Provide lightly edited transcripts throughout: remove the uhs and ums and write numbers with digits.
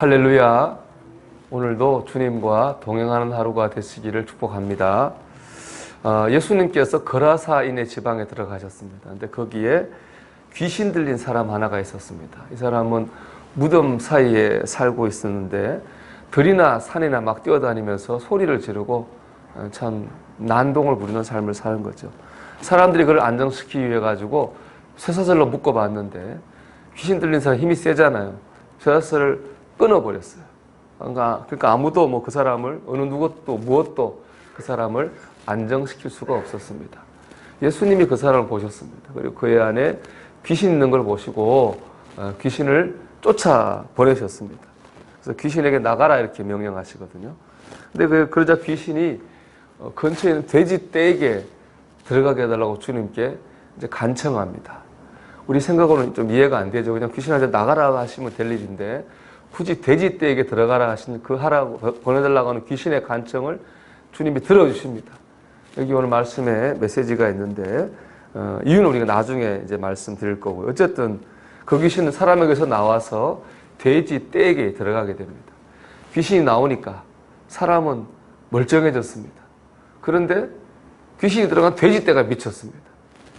할렐루야. 오늘도 주님과 동행하는 하루가 되시기를 축복합니다. 예수님께서 거라사인의 지방에 들어가셨습니다. 근데 거기에 귀신 들린 사람 하나가 있었습니다. 이 사람은 무덤 사이에 살고 있었는데 들이나 산이나 막 뛰어다니면서 소리를 지르고 참 난동을 부리는 삶을 사는 거죠. 사람들이 그걸 안정시키기 위해 가지고 쇠사슬로 묶어봤는데 귀신 들린 사람 힘이 세잖아요. 쇠사슬을 끊어버렸어요. 그러니까 아무도 그 사람을 어느 누구도 무엇도 그 사람을 안정시킬 수가 없었습니다. 예수님이 그 사람을 보셨습니다. 그리고 그의 안에 귀신 있는 걸 보시고 귀신을 쫓아 보내셨습니다. 그래서 귀신에게 나가라 이렇게 명령하시거든요. 근데 그러자 귀신이 근처에 있는 돼지 떼에게 들어가게 해달라고 주님께 이제 간청합니다. 우리 생각으로는 좀 이해가 안 되죠. 그냥 귀신한테 나가라 하시면 될 일인데 굳이 돼지 떼에게 들어가라 하시는 그 하라고 보내달라고 하는 귀신의 간청을 주님이 들어주십니다. 여기 오늘 말씀에 메시지가 있는데 이유는 우리가 나중에 이제 말씀드릴 거고요. 어쨌든 그 귀신은 사람에게서 나와서 돼지 떼에게 들어가게 됩니다. 귀신이 나오니까 사람은 멀쩡해졌습니다. 그런데 귀신이 들어간 돼지 떼가 미쳤습니다.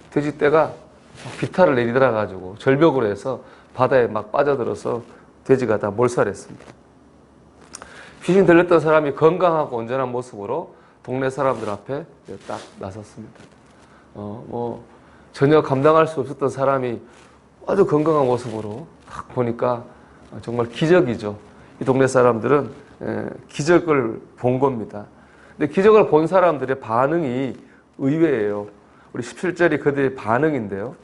돼지 떼가 비탈을 내리더라 가지고 절벽으로 해서 바다에 막 빠져들어서 돼지가 다 몰살했습니다. 귀신 들렸던 사람이 건강하고 온전한 모습으로 동네 사람들 앞에 딱 나섰습니다. 전혀 감당할 수 없었던 사람이 아주 건강한 모습으로 딱 보니까 정말 기적이죠. 이 동네 사람들은 기적을 본 겁니다. 근데 기적을 본 사람들의 반응이 의외예요. 우리 17절이 그들의 반응인데요.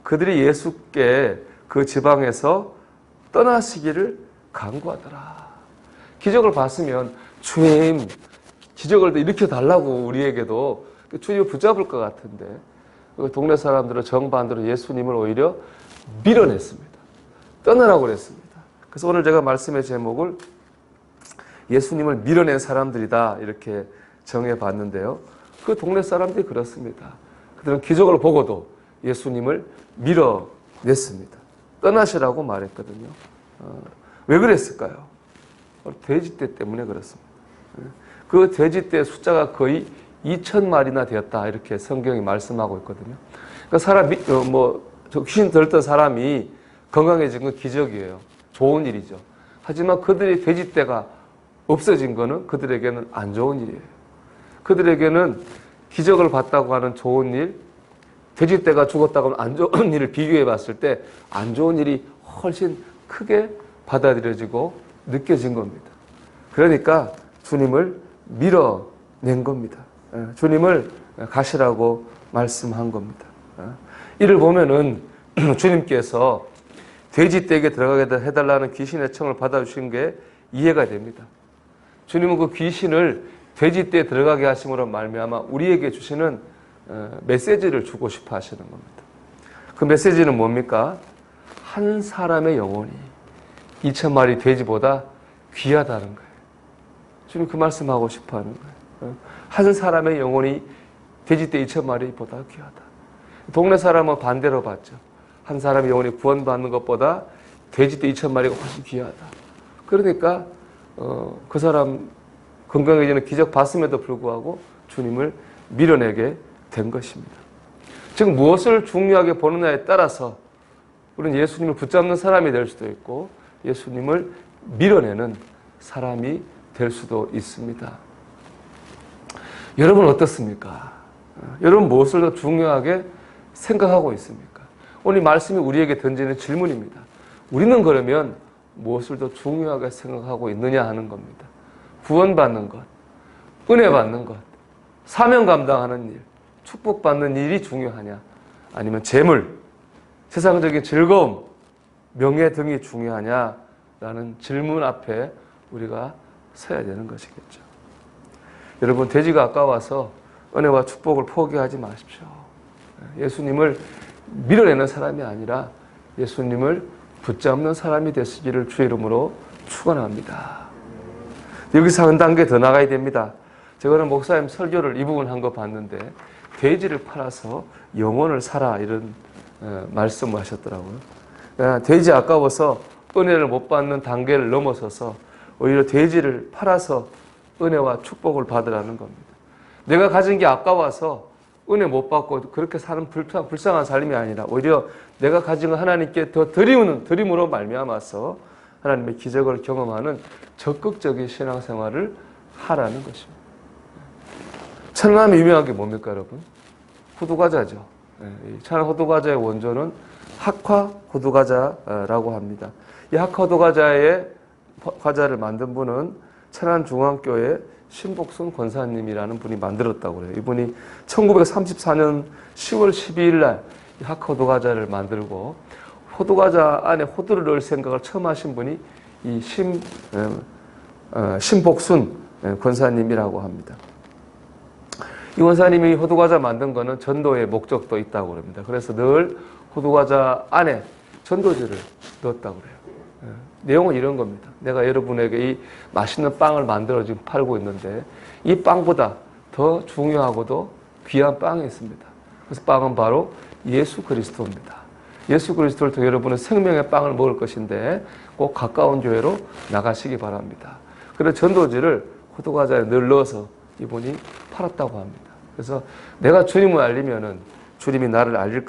그들이 예수께 그 지방에서 떠나시기를 간구하더라. 기적을 봤으면 주님 기적을 일으켜달라고 우리에게도 주님을 붙잡을 것 같은데 동네 사람들은 정반대로 예수님을 오히려 밀어냈습니다. 떠나라고 그랬습니다. 그래서 오늘 제가 말씀의 제목을 예수님을 밀어낸 사람들이다 이렇게 정해봤는데요. 그 동네 사람들이 그렇습니다. 그들은 기적을 보고도 예수님을 밀어냈습니다. 떠나시라고 말했거든요. 왜 그랬을까요? 돼지떼 때문에 그렇습니다. 그 돼지떼 숫자가 거의 2,000마리나 되었다 이렇게 성경이 말씀하고 있거든요. 그러니까 귀신 들었던 사람이 건강해진 건 기적이에요. 좋은 일이죠. 하지만 그들의 돼지떼가 없어진 거는 그들에게는 안 좋은 일이에요. 그들에게는 기적을 봤다고 하는 좋은 일, 돼지떼가 죽었다고 하면 안 좋은 일을 비교해 봤을 때 안 좋은 일이 훨씬 크게 받아들여지고 느껴진 겁니다. 그러니까 주님을 밀어낸 겁니다. 주님을 가시라고 말씀한 겁니다. 이를 보면은 주님께서 돼지떼에게 들어가게 해달라는 귀신의 청을 받아주신 게 이해가 됩니다. 주님은 그 귀신을 돼지떼에 들어가게 하심으로 말미암아 우리에게 주시는 메시지를 주고 싶어 하시는 겁니다. 그 메시지는 뭡니까? 한 사람의 영혼이 2,000마리 돼지보다 귀하다는 거예요. 주님 그 말씀하고 싶어 하는 거예요. 한 사람의 영혼이 돼지떼 2,000마리보다 귀하다. 동네 사람은 반대로 봤죠. 한 사람의 영혼이 구원받는 것보다 돼지떼 2,000마리가 훨씬 귀하다. 그러니까 그 사람 건강해지는 기적 봤음에도 불구하고 주님을 밀어내게 된 것입니다. 즉 무엇을 중요하게 보느냐에 따라서 우리는 예수님을 붙잡는 사람이 될 수도 있고 예수님을 밀어내는 사람이 될 수도 있습니다. 여러분 어떻습니까? 여러분 무엇을 더 중요하게 생각하고 있습니까? 오늘 말씀이 우리에게 던지는 질문입니다. 우리는 그러면 무엇을 더 중요하게 생각하고 있느냐 하는 겁니다. 구원받는 것, 은혜 받는 것, 사명 감당하는 일, 축복받는 일이 중요하냐? 아니면 재물, 세상적인 즐거움, 명예 등이 중요하냐라는 질문 앞에 우리가 서야 되는 것이겠죠. 여러분 돼지가 아까워서 은혜와 축복을 포기하지 마십시오. 예수님을 밀어내는 사람이 아니라 예수님을 붙잡는 사람이 되시기를 주의 이름으로 축원합니다. 여기서 한 단계 더 나가야 됩니다. 제가 오늘 목사님 설교를 이 부분 한 거 봤는데 돼지를 팔아서 영혼을 사라 이런 말씀을 하셨더라고요. 돼지 아까워서 은혜를 못 받는 단계를 넘어서서 오히려 돼지를 팔아서 은혜와 축복을 받으라는 겁니다. 내가 가진 게 아까워서 은혜 못 받고 그렇게 사는 불쌍한 삶이 아니라 오히려 내가 가진 걸 하나님께 더 드림으로 말미암아서 하나님의 기적을 경험하는 적극적인 신앙생활을 하라는 것입니다. 천안함이 유명한 게 뭡니까, 여러분? 호두과자죠. 천안 호두과자의 원조는 학화 호두과자라고 합니다. 이 학화 호두과자의 과자를 만든 분은 천안중앙교회 신복순 권사님이라는 분이 만들었다고 그래요. 이분이 1934년 10월 12일 날 이 학화 호두과자를 만들고 호두과자 안에 호두를 넣을 생각을 처음 하신 분이 이 신복순 권사님이라고 합니다. 이 권사님이 호두과자 만든 거는 전도의 목적도 있다고 합니다. 그래서 늘 호두과자 안에 전도지를 넣었다고 그래요. 내용은 이런 겁니다. 내가 여러분에게 이 맛있는 빵을 만들어 지금 팔고 있는데 이 빵보다 더 중요하고도 귀한 빵이 있습니다. 그래서 빵은 바로 예수 그리스도입니다. 예수 그리스도를 통해 여러분은 생명의 빵을 먹을 것인데 꼭 가까운 교회로 나가시기 바랍니다. 그래서 전도지를 호두과자에 늘 넣어서 이분이 팔았다고 합니다. 그래서 내가 주님을 알리면은 주님이 나를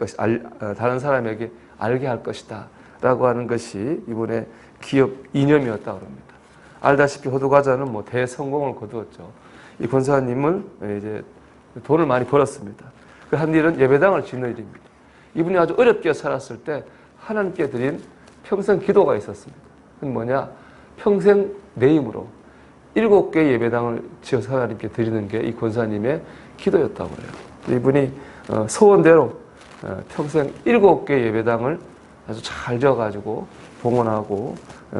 다른 사람에게 알게 할 것이다 라고 하는 것이 이분의 기업 이념이었다고 합니다. 알다시피 호두과자는 뭐 대성공을 거두었죠. 이 권사님은 이제 돈을 많이 벌었습니다. 그 한 일은 예배당을 짓는 일입니다. 이분이 아주 어렵게 살았을 때 하나님께 드린 평생 기도가 있었습니다. 그건 뭐냐? 평생 내 힘으로 7개의 예배당을 지어서 하나님께 드리는 게 이 권사님의 기도였다고 그래요. 이분이 소원대로 평생 7개의 예배당을 아주 잘 지어가지고 봉헌하고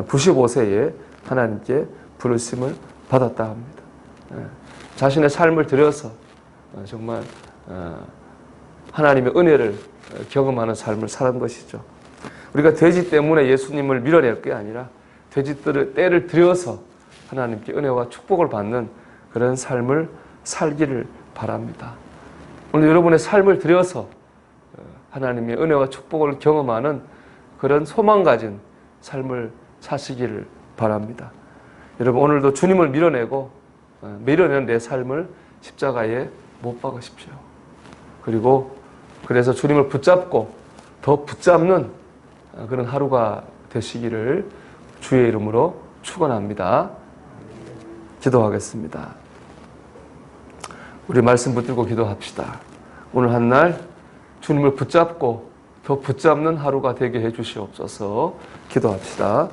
95세에 하나님께 부르심을 받았다 합니다. 자신의 삶을 들여서 정말 하나님의 은혜를 경험하는 삶을 사는 것이죠. 우리가 돼지 때문에 예수님을 밀어낼 게 아니라 돼지들의 때를 들여서 하나님께 은혜와 축복을 받는 그런 삶을 살기를 바랍니다. 오늘 여러분의 삶을 들여서 하나님의 은혜와 축복을 경험하는 그런 소망 가진 삶을 사시기를 바랍니다. 여러분 오늘도 주님을 밀어내는 내 삶을 십자가에 못 박으십시오. 그리고 그래서 주님을 붙잡고 더 붙잡는 그런 하루가 되시기를 주의 이름으로 축원합니다. 기도하겠습니다. 우리 말씀 붙들고 기도합시다. 오늘 한 날 주님을 붙잡고 더 붙잡는 하루가 되게 해주시옵소서. 기도합시다.